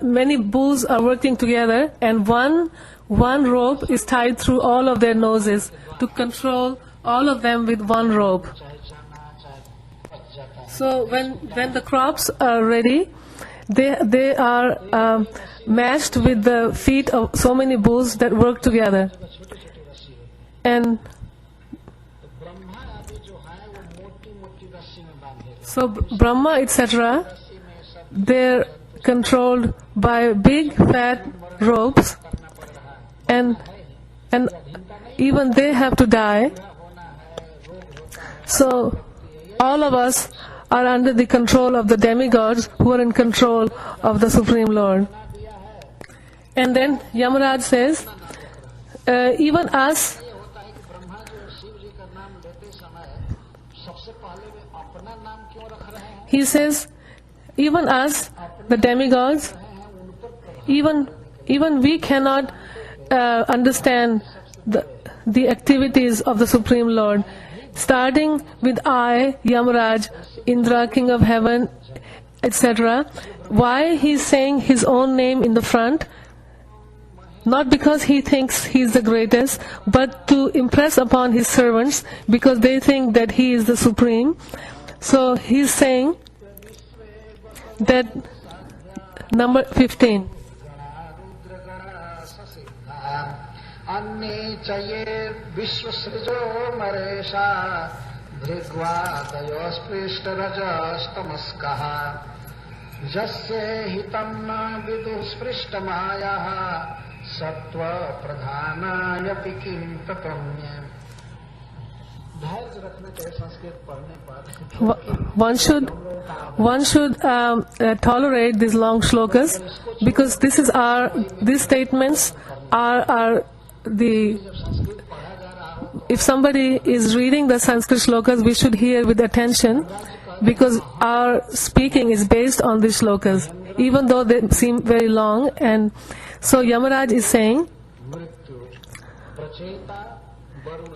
many bulls are working together, and one rope is tied through all of their noses to control all of them with one rope. So when the crops are ready, they are mashed with the feet of so many bulls that work together. And so Brahma, etc., they're controlled by big fat ropes, and even they have to die. So all of us are under the control of the demigods who are in control of the Supreme Lord. And then Yamaraj says, even us, he says, even us, the demigods, even we cannot understand the activities of the Supreme Lord. Starting with I, Yamaraj, Indra, King of Heaven, etc. Why he's saying his own name in the front? Not because he thinks he's the greatest, but to impress upon his servants, because they think that he is the supreme. So he's saying that number 15. अन्ये च ये विश्वसृजो मरेशा भृग्वादयोस्पृष्टरजस्तमस्कः यस्य हितं न विदुः स्पृष्टमायाः सत्त्वप्रधानायपि किं ततोऽन्ये। धैर्य रखना चाहिए संस्कृत पढ़ने पर। One should tolerate these long shlokas, because these statements are the. If somebody is reading the Sanskrit shlokas, we should hear with attention, because our speaking is based on these shlokas, even though they seem very long. And so Yamaraj is saying,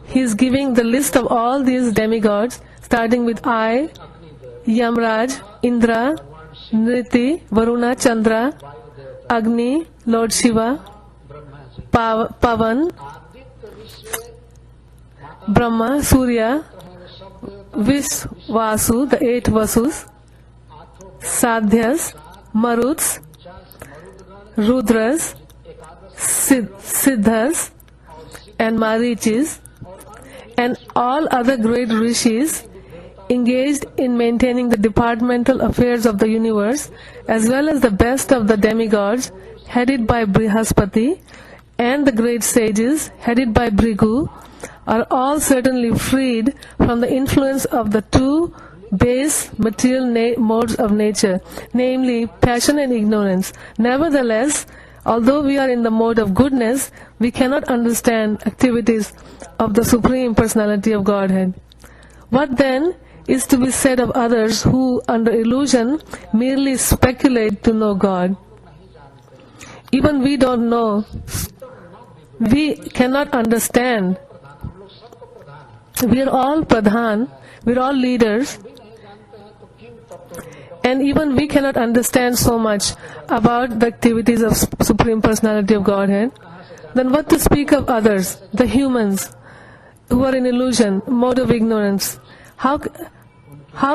he's giving the list of all these demigods, starting with I, Yamaraj, Indra, Nriti, Varuna, Chandra, वायु देवता, Agni, Lord Shiva, Brahma ji, Pavan, Aditya विश्व, Brahma, Surya, है वे सब देवता, Visvasu, the 8 Vasus, आठों Sadhyas, Maruts, 49 मरुदगण, Rudras, एकादश Siddhas, और सिद्ध and Marichis, and all other great rishis engaged in maintaining the departmental affairs of the universe, as well as the best of the demigods, headed by Brihaspati, and the great sages, headed by Bhrigu, are all certainly freed from the influence of the two base material modes of nature, namely passion and ignorance. Nevertheless, although we are in the mode of goodness, we cannot understand activities of the Supreme Personality of Godhead. What then is to be said of others who, under illusion, merely speculate to know God? Even we don't know. We cannot understand. We are all pradhan, we are all leaders, and even we cannot understand so much about the activities of Supreme Personality of Godhead. Then what to speak of others, the humans, who are in illusion, mode of ignorance? How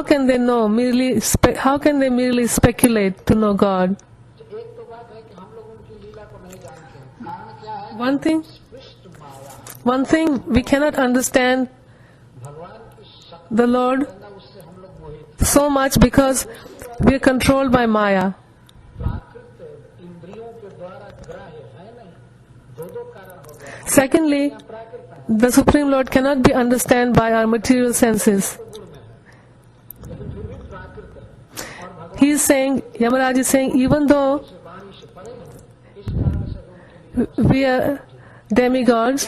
can they know merely? How can they merely speculate to know God? एक तो बात है कि हम लोग उनकी लीला को नहीं जानते हैं। कारण क्या है? स्पष्ट माया, One thing we cannot understand भगवान की शक्ति the Lord है ना, उससे हम लोग मोहित। so much because we are controlled by Maya. प्राकृत इंद्रियों के द्वारा ग्राह्य है नहीं, दो कारण हो गया। Secondly, प्राकृत है, the Supreme Lord cannot be understood by our material senses. लेकिन फिर भी प्राकृत है। और भगवान He is saying, Yamaraj is saying, even though से वाणी से परे है, इस कारण से उनके लिए we are demigods,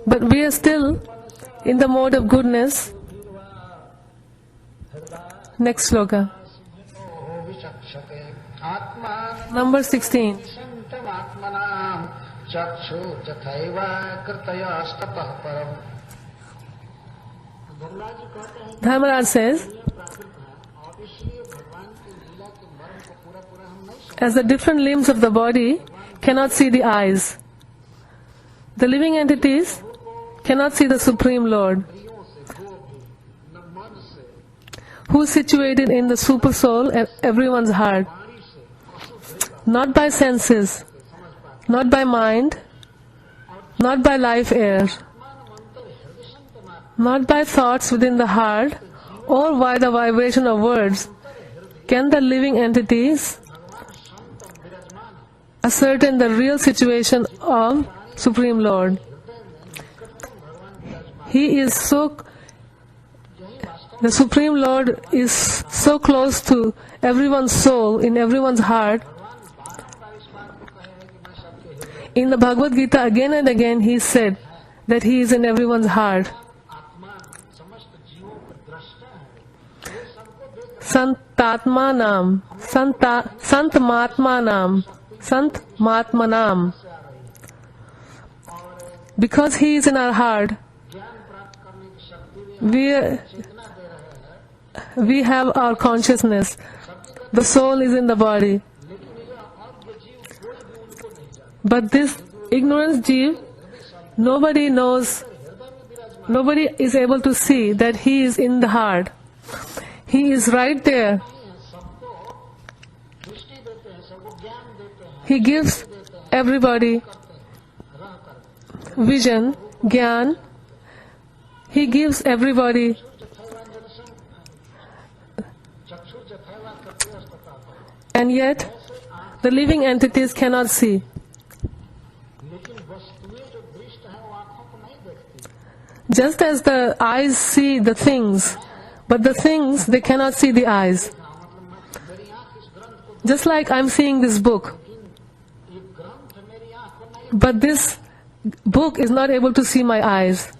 but we are still in the mode of goodness. Next sloka, विचक्षते आत्मा number 16. संतमात्मनां चक्षु तथैव कृतयस्ततः परम। धर्मराज जी कहते हैं Dharmaraj says, कि प्राकृत है और इसलिए भगवान की लीला के मर्म को पूरा पूरा हम नहीं समझ। as the different limbs of the body cannot see the eyes, the living entities cannot see the Supreme Lord, इंद्रियों से वो भी न मन से, who is situated in the super soul and everyone's heart, वाणी से अशुद्ध not by senses, समझ पाते। not by mind, not by life air, मान मंत्र हृदय संत मात्र not by thoughts within the heart, or by the vibration of words, can the living entities भगवान संत विराजमान ascertain the real situation of Supreme Lord. हृदय में निकटतम भगवान विराजमान। He is so, यही वास्तव the Supreme Lord is so close to everyone's soul, in everyone's heart. भगवान बारंबार इस बात को कहे हैं कि मैं सबके हृदय In the Bhagavad Gita again and again he said that he is in everyone's heart. आत्मा समस्त जीवों का दृष्टा है, ये सबको देख Santatma Nam, Sant Mahatma Nam, Sant Mahatma Nam. से आ रही है और Because he is in our heart, ज्ञान प्राप्त करने की शक्ति भी we, चेतना दे रहे हैं। we have our consciousness. The soul is in the body. लेकिन ये अज्ञ जीव कोई भी उनको नहीं जानता। But this ignorance jeev, nobody knows, nobody is able to see that he is in the heart. He is right there. सबको दृष्टि देते हैं, सबको ज्ञान देते हैं, He gives everybody रह कर vision, gyan. He gives everybody, चक्षु जथैवा कृतयस्ततः। and yet the living entities cannot see. लेकिन वस्तुएं जो दृष्ट है वो आंखों को नहीं देखती। Just as the eyes see the things, but the things they cannot see the eyes. मतलब मेरी आंख इस ग्रंथ को, Just like I'm seeing this book, ये ग्रंथ मेरी आंख को नहीं, but this book is not able to see my eyes.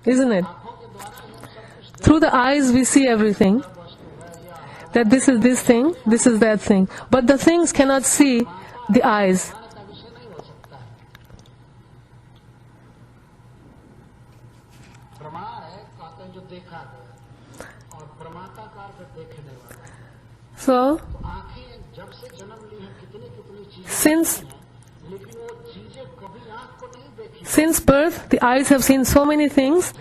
Isn't it? आंखों के द्वारा हम सब कुछ Through the eyes we see everything, वस्तु है या that this is this thing, this is that thing. But the things cannot see the eyes. ज्ञान का विषय नहीं हो सकता है। प्रमाण है कहते हैं जो देखा गया, और प्रमाता का अर्थ देखने वाला। So, आंखें जब से जन्म ली हैं कितनी कितनी चीजें since लेकिन वो चीजें कभी आंख को नहीं देखी since birth, the eyes have seen so many things,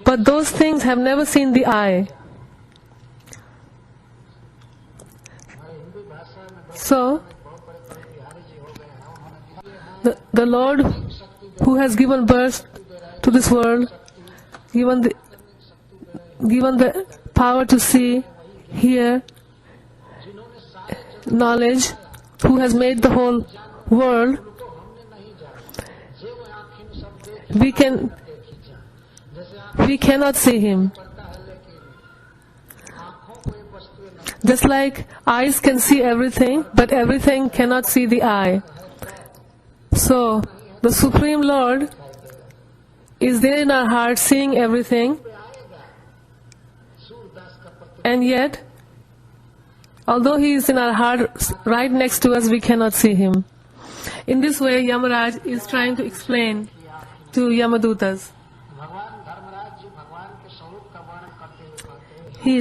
but those things have never seen the eye. हमारे हिंदी भाषा में So, बहुत बड़े बड़े बिहारी जी हो गए हैं उन्होंने the Lord who has given birth to this world, given the power to see, hear, knowledge, who has made the whole world, we cannot see him. Just like eyes can see everything, but everything cannot see the eye. So, the Supreme Lord is there in our heart seeing everything, and yet, although he is in our heart right next to us, we cannot see him. In this way, Yamaraj is trying to explain to Yamadutas. भगवान धर्मराज जी भगवान के स्वरूप का वर्णन करते हुए कहते हैं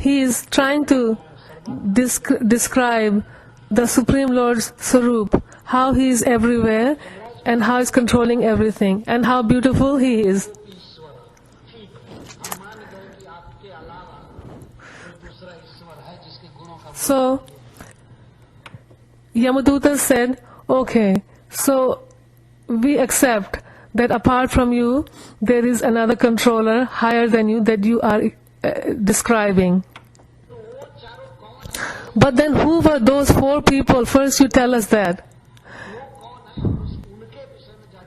He is trying to describe the Supreme Lord's Sarup, how he is everywhere and how he is controlling everything and how beautiful he is. ईश्वर ठीक हम मान गए कि आपके अलावा कोई दूसरा ईश्वर है जिसके गुणों का So, Yamaduta said, okay, so we accept that apart from you, there is another controller higher than you that you are describing. But then who were those 4 people? First you tell us that.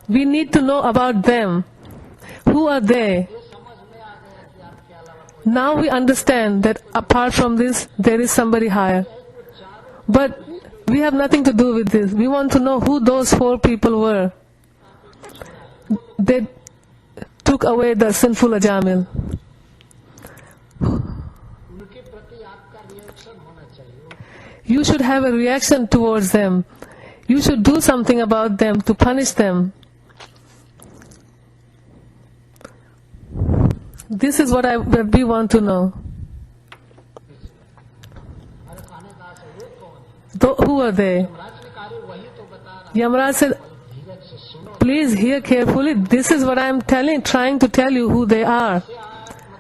We need to know about them. Who are they? Now we understand that apart from this, there is somebody higher. But we have nothing to do with this. We want to know who those 4 people were. They took away the sinful Ajamil. उनके प्रति आपका reaction होना चाहिए You should have a reaction towards them. You should do something about them to punish them. This is what we want to know. अरे कहने का आशा वो कौन है Who are they? राज ने कार्य वही तो बता रहा Yamaraj said, धीरज से सुनो please hear carefully. This is what I am trying to tell you who they are.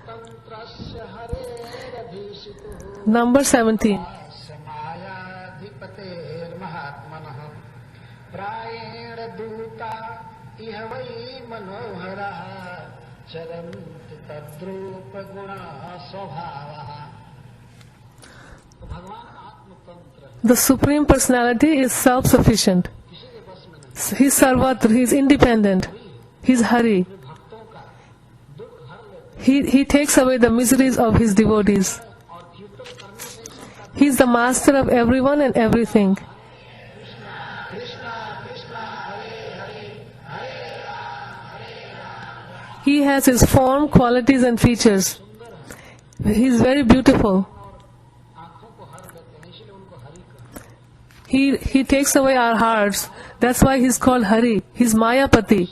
आत्मतंत्रस्य हरेरधीशितुः Number 17. मायाधिपतेर्महात्मनः प्रायेण दूता इह वै मनोहरः चरन्ति तद्रूपगुणः स्वभावः तो भगवान आत्मतंत्र है The Supreme Personality is self-sufficient. किसी के बस में नहीं He's Sarvatra, he's independent. He's Hari. भक्तों का दुख हर लेते He takes away the miseries of his devotees. और कीर्तन करने से ही सबका He's the master of everyone and everything. Krishna Krishna Hare Hare He has his form, qualities and features. He's very beautiful. आंखों को हर लेते हैं इसलिए उनको हरि कहते हैं He takes away our hearts. That's why he's called Hari. He's Mayapati.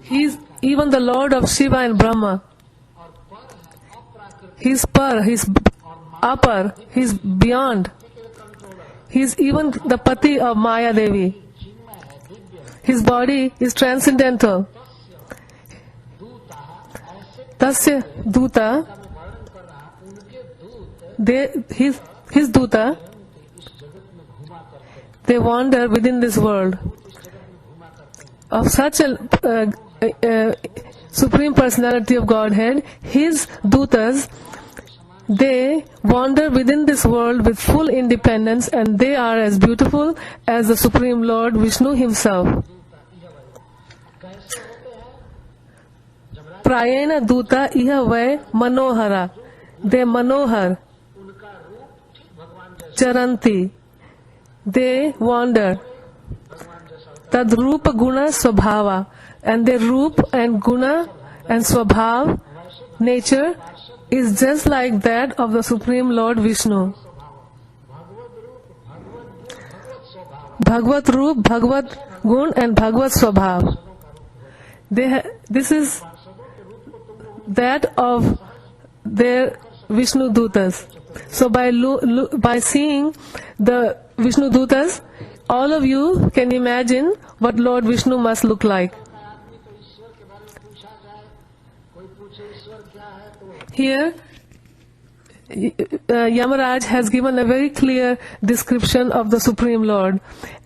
He's even the Lord of Shiva and Brahma. और पर है अप्राकृतिक He's Par, he's upper, he's beyond. He's even the Pati of Maya Devi. चिन्मय है दिव्य है His body is transcendental. दूता ऐसे Tasya Duta, मैं वर्णन कर रहा हूं उनके दूत his Duta, इस जगत में घुमा करते हैं they wander within this world. इस जगत में घुमा करते हैं Of such a Supreme Personality of Godhead, his Dutas, they wander within this world with full independence and they are as beautiful as the Supreme Lord Vishnu himself. कैसे होते हैं जब राज Prayena Duta Iha Vai Manohara. They Manohar. उनका रूप ठीक भगवान जैसा Charanti. They wander. भगवान जैसा Tadrupa Guna Swabhava. And their Roop and Guna and Swabhav, nature, is just like that of the Supreme Lord Vishnu. भगवत रूप भगवत Bhagavad Roop, Bhagavad स्वभाव Gun and Bhagavad Swabhav. This is that of their Vishnu Dutas. So by seeing the Vishnu Dutas, all of you can imagine what Lord Vishnu must look like. आदमी तो ईश्वर के बारे में पूछा जाए, कोई पूछे ईश्वर क्या है तो Here, Yamaraj has given a very clear description of the Supreme Lord.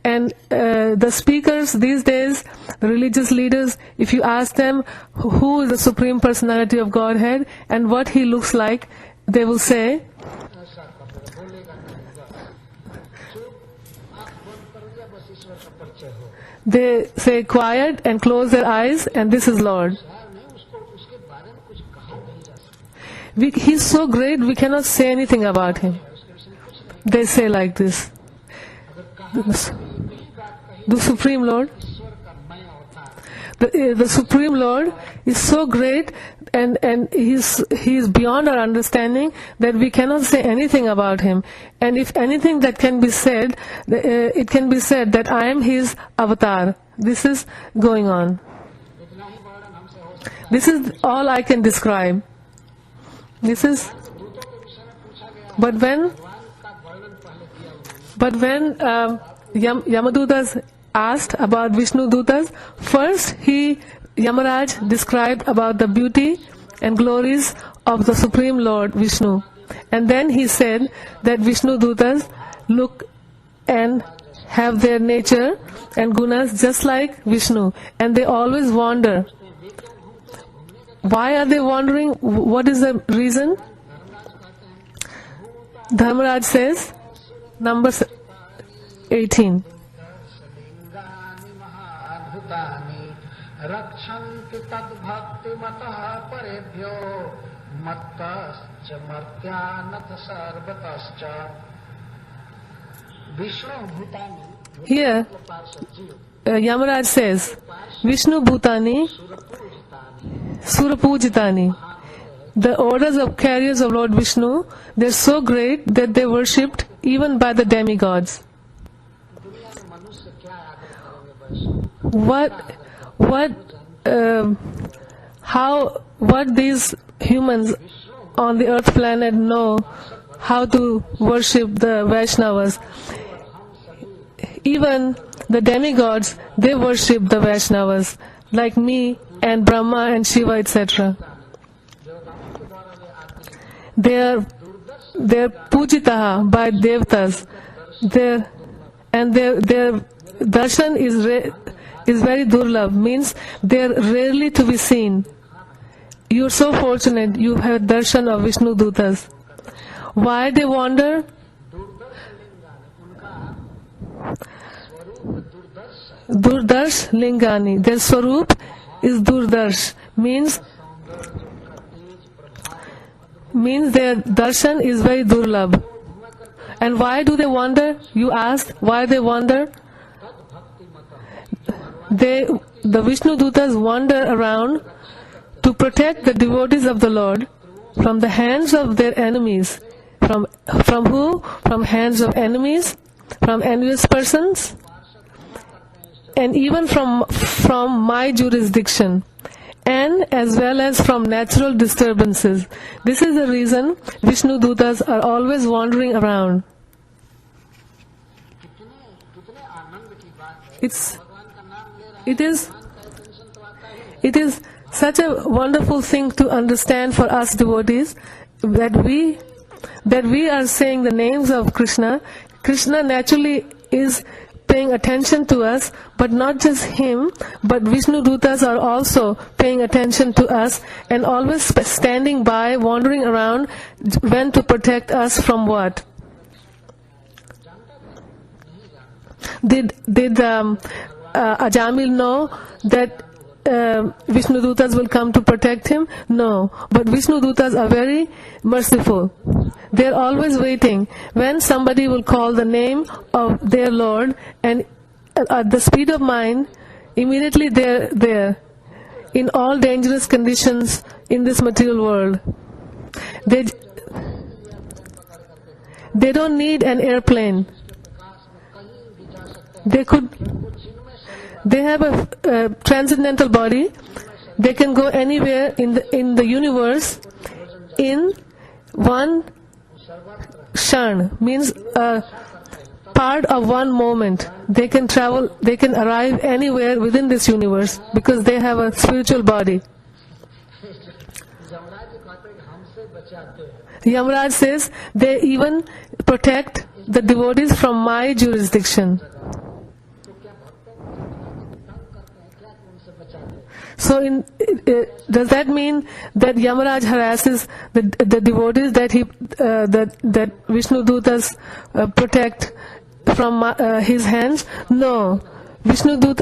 And the speakers these days, the religious leaders, if you ask them who is the Supreme Personality of Godhead and what he looks like, they will say, ऐसा कपड़े बोलेगा नहीं चुप आंख बंद कर दिया बस ईश्वर का परिचय हो they say quiet and close their eyes, and this is Lord. यार नहीं उसको उसके बारे में कुछ कहा नहीं जा सकता He's so great, we cannot say anything about him. उसके विषय में कुछ नहीं They say like this. अगर कहा यही बात कही The Supreme Lord, ईश्वर का मैं अवतार the Supreme Lord is so great, and he is beyond our understanding that we cannot say anything about him. And if anything that can be said, it can be said that I am his avatar. This is going on. इतना ही वर्णन हमसे हो सकता This is all I can describe. This is, है दूतों के विषय में पूछा गया but when भगवान का वर्णन पहले किया उन्होंने But when Yamadutas asked about Vishnu Dutas, first Yamaraj described about the beauty and glories of the Supreme Lord Vishnu. And then he said that Vishnu Dutas look and have their nature and gunas just like Vishnu. And they always wander. Why are they wandering? What is the reason? Dharmaraj says, number 18. लिंगानि महाद्भुतानि रक्षन्ति तद्भक्तिमतः परेभ्यो मत्तश्च मर्त्यानथ सर्वतश्च Vishnu भूतानि Here, पार्षद जीव Yamaraj says, Vishnu Bhutani, Surapujitani. The orders of carriers of Lord Vishnu, they're so great that they worshipped even by the demigods. दुनिया में मनुष्य क्या आदत करेंगे वैष्णव What these humans on the earth planet know how to worship the Vaishnavas. Even the demigods, they worship the Vaishnavas, like me and Brahma and Shiva, etc. They're pujitaha by devtas. Their darshan is very durlabh, means they're rarely to be seen. You're so fortunate you have darshan of Vishnu Dutas. Why they wander? Durdarsh Lingani. Their swarup is Durdarsh, means their darshan is very durlabh. And why do they wander? You asked why they wander? The Vishnu Dutas wander around to protect the devotees of the Lord from the hands of their enemies. From who? From hands of enemies, from envious persons, and even from my jurisdiction, and as well as from natural disturbances. This is the reason Vishnu Dutas are always wandering around. कितने आनंद की बात है It's भगवान का नाम ले रहा है It is टेंशन तो आता ही है it is such a wonderful thing to understand for us devotees that we are saying the names of Krishna. Krishna naturally is paying attention to us, but not just him, but Vishnu Dutas are also paying attention to us and always standing by, wandering around when to protect us from what? Did Ajamil know that Vishnu Dutas will come to protect him? No. But Vishnu Dutas are very merciful. They are always waiting when somebody will call the name of their Lord, and at the speed of mind, immediately they are there in all dangerous conditions in this material world. They don't need an airplane. They have a transcendental body. They can go anywhere in the universe in one shan means a part of one moment. They can travel, they can arrive anywhere within this universe because they have a spiritual body. Yamraj ji कहते हैं कि हमसे बचाते हैं। Yamaraj says they even protect the devotees from my jurisdiction. तो क्या भक्तों को तंग करते हैं क्या कि उनसे बचाते हैं? So, does that mean that Yamaraj harasses the devotees that that Vishnu Dutas protect from his hands? No, Vishnu Dut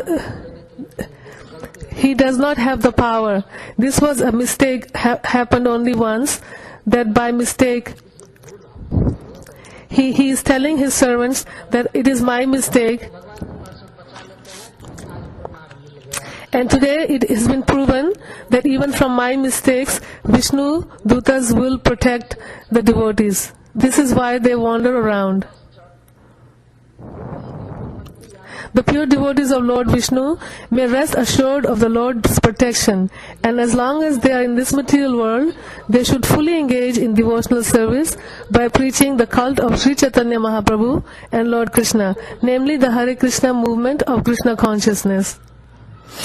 he does not have the power. This was a mistake happened only once. That by mistake he is telling his servants that it is my mistake. And today it has been proven that even from my mistakes, Vishnu Dutas will protect the devotees. This is why they wander around. The pure devotees of Lord Vishnu may rest assured of the Lord's protection, and as long as they are in this material world, they should fully engage in devotional service by preaching the cult of Sri Chaitanya Mahaprabhu and Lord Krishna, namely the Hare Krishna movement of Krishna consciousness.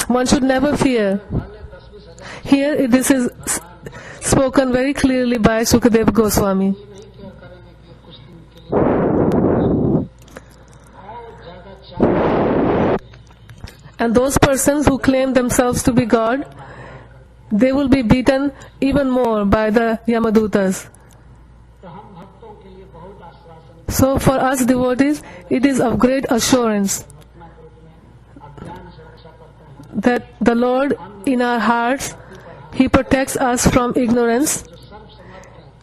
One should never fear. Here this is spoken very clearly by Sukadeva Goswami. And those persons who claim themselves to be God, they will be beaten even more by the Yamadutas. So for us devotees, it is of great assurance that the Lord in our hearts, He protects us from ignorance,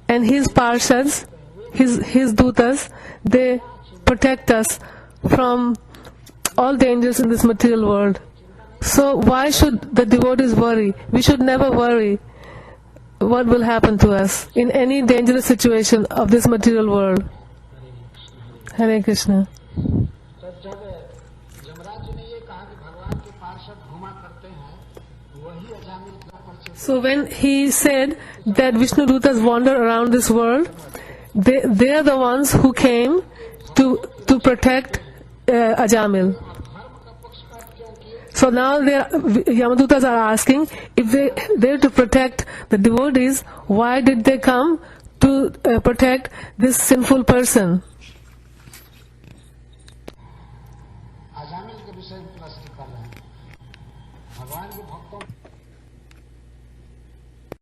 and His parshads, His dutas, they protect us from all dangers in this material world. So why should the devotees worry? We should never worry what will happen to us in any dangerous situation of this material world. Hare Krishna. तो जब यमराज जी ने ये कहा कि भगवान के पार्षद घुमा करते हैं, वही अजामिल का परिचय। So when he said that Vishnu Dutas wander around this world, they are the ones who came to protect Ajamil. So now Yamadutas are asking, if they're to protect the devotees, why did they come to protect this sinful person?